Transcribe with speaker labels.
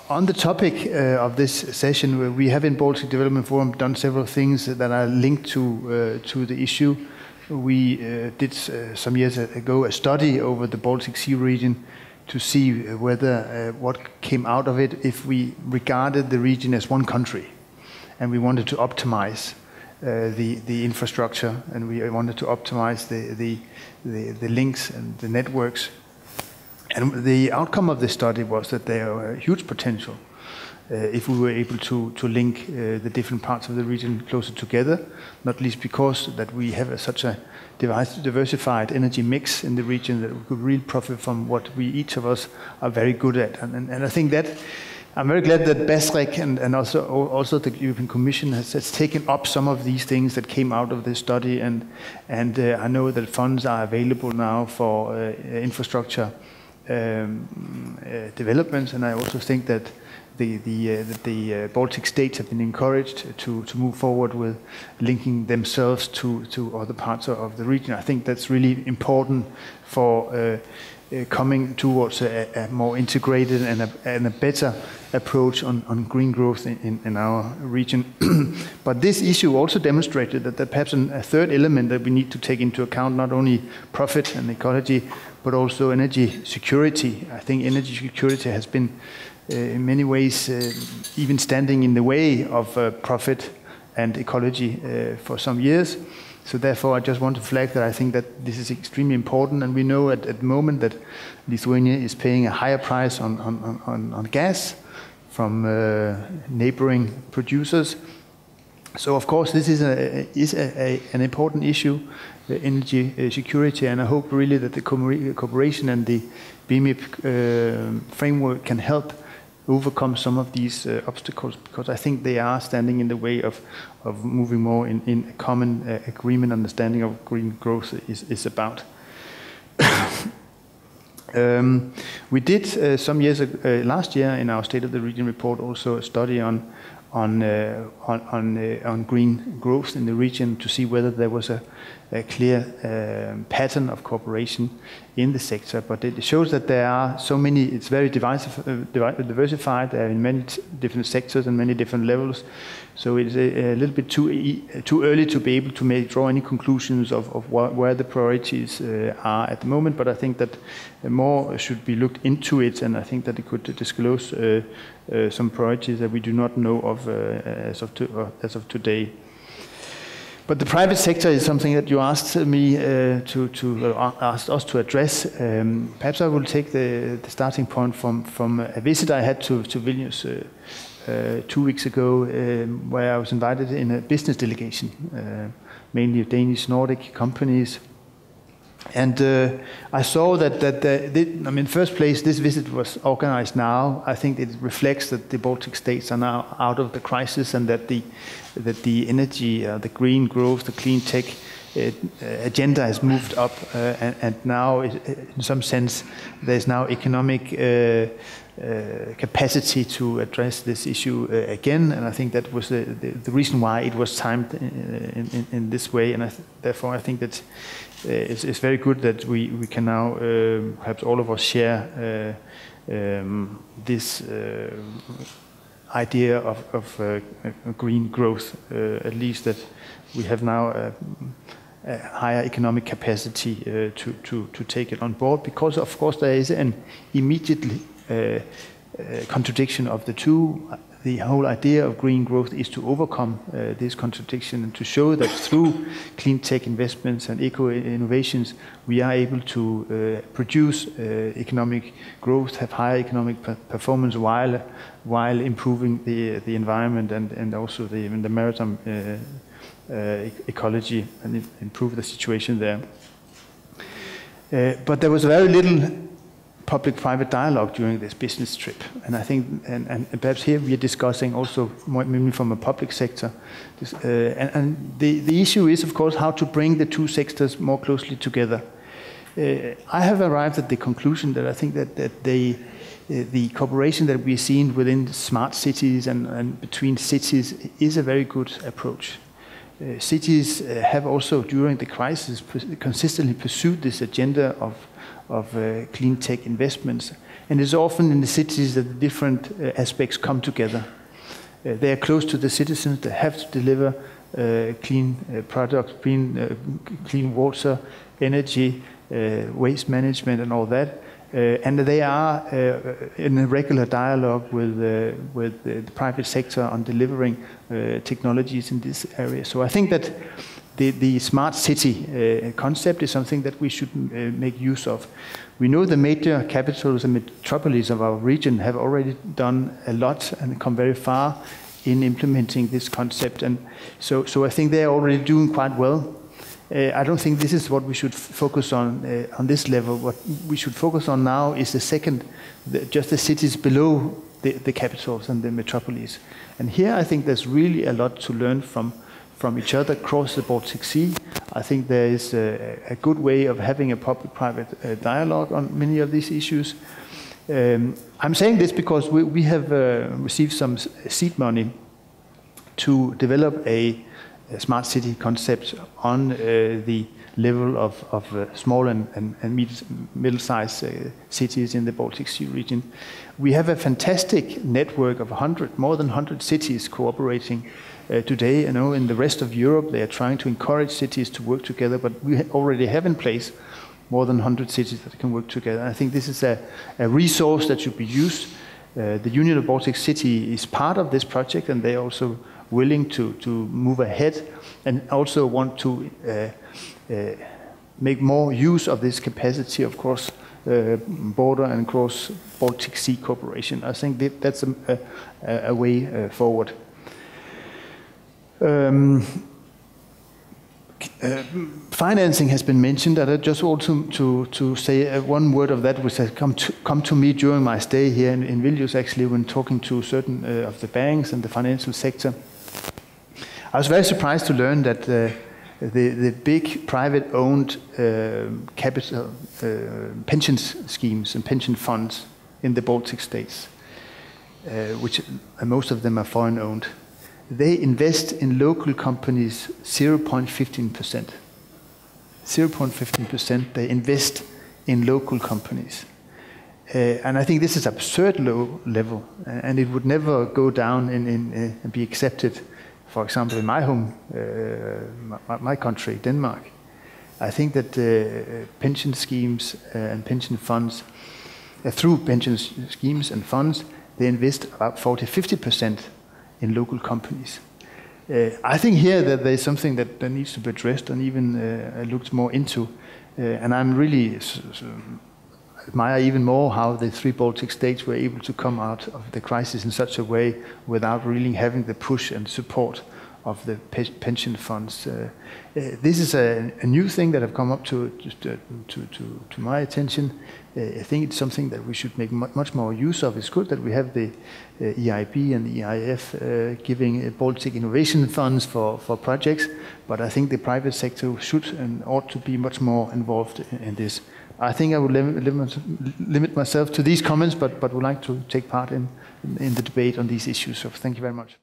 Speaker 1: On the topic of this session, we have in Baltic Development Forum done several things that are linked to the issue. We did some years ago a study over the Baltic Sea region to see whether what came out of it if we regarded the region as one country, and we wanted to optimize the infrastructure, and we wanted to optimize the links and the networks. And the outcome of this study was that there were huge potential if we were able to link the different parts of the region closer together, not least because that we have such a diversified energy mix in the region that we could really profit from what we each of us are very good at. And I think that I'm very glad that Brask and also the European Commission has taken up some of these things that came out of this study, and I know that funds are available now for infrastructure developments, and I also think that the Baltic states have been encouraged to move forward with linking themselves to other parts of the region. I think that's really important for coming towards a more integrated and a better approach on green growth in our region. But this issue also demonstrated that perhaps a third element that we need to take into account, not only profit and ecology, but also energy security. I think energy security has been in many ways even standing in the way of profit and ecology for some years. So therefore, I just want to flag that I think that this is extremely important, and we know at the moment that Lithuania is paying a higher price on gas from neighboring producers. So of course, this is an important issue, energy security, and I hope really that the cooperation and the BMIP framework can help overcome some of these obstacles, because I think they are standing in the way of moving more in a common agreement, understanding of green growth is about. We did some years ago, last year in our State of the Region report also a study on green growth in the region to see whether there was a clear pattern of cooperation in the sector. But it shows that there are so many, it's very diversified in many different sectors and many different levels. So it's a little bit too early to be able to draw any conclusions of where the priorities are at the moment. But I think that more should be looked into it, and I think that it could disclose some priorities that we do not know of as of today. But the private sector is something that you asked me asked us to address. Perhaps I will take the starting point from a visit I had to Vilnius 2 weeks ago, where I was invited in a business delegation, mainly of Danish Nordic companies. And I saw that I mean, in first place, this visit was organized now. I think it reflects that the Baltic states are now out of the crisis, and that the energy, the green growth, the clean tech agenda has moved up, and now, in some sense, there's now economic capacity to address this issue again. And I think that was the reason why it was timed in this way. And therefore, I think that it's very good that we can now, perhaps all of us, share this idea of green growth, at least that we have now a higher economic capacity to take it on board, because of course there is an immediate contradiction of the two. The whole idea of green growth is to overcome this contradiction and to show that through clean tech investments and eco-innovations, we are able to produce economic growth, have higher economic performance while improving the environment and also the maritime ecology, and improve the situation there. But there was very little public-private dialogue during this business trip, and I think, and perhaps here we are discussing also mainly from a public sector, and the issue is, of course, how to bring the two sectors more closely together. I have arrived at the conclusion that I think that the cooperation that we are seeing within smart cities and between cities is a very good approach. Cities have also, during the crisis, consistently pursued this agenda of clean tech investments, And it's often in the cities that the different aspects come together. They are close to the citizens, they have to deliver clean products, clean water, energy, waste management and all that. And they are in a regular dialogue with the private sector on delivering technologies in this area. So I think that the smart city concept is something that we should make use of. We know the major capitals and metropolises of our region have already done a lot and come very far in implementing this concept. And so I think they're already doing quite well. I don't think this is what we should focus on this level. What we should focus on now is just the cities below the capitals and the metropolises. And here I think there's really a lot to learn from each other across the Baltic Sea. I think there is a good way of having a public-private dialogue on many of these issues. I'm saying this because we have received some seed money to develop a smart city concept on the level of small and middle-sized cities in the Baltic Sea region. We have a fantastic network of more than 100 cities cooperating today. You know, in the rest of Europe, they are trying to encourage cities to work together, but we already have in place more than 100 cities that can work together. I think this is a resource that should be used. The Union of Baltic Cities is part of this project, and they are also willing to move ahead and also want to make more use of this capacity, of course, border and cross Baltic Sea cooperation. I think that's a way forward. Financing has been mentioned, and I just want to say one word of that, which has come to me during my stay here in Vilnius, actually, when talking to certain of the banks and the financial sector. I was very surprised to learn that the big private-owned capital pension schemes and pension funds in the Baltic states, which most of them are foreign-owned, they invest in local companies 0.15%. 0.15% they invest in local companies. And I think this is absurd low level, and it would never go down and be accepted, for example, in my home, my country, Denmark. I think that pension schemes and pension funds, through pension schemes and funds, they invest about 40–50% in local companies. I think here that there is something that needs to be addressed and even looked more into. And I'm really admire even more how the 3 Baltic states were able to come out of the crisis in such a way without really having the push and support of the pension funds. This is a new thing that have come up to my attention. I think it's something that we should make much more use of. It's good that we have the EIB and the EIF giving Baltic innovation funds for projects, but I think the private sector should and ought to be much more involved in this. I think I will limit myself to these comments, but would like to take part in the debate on these issues. So thank you very much.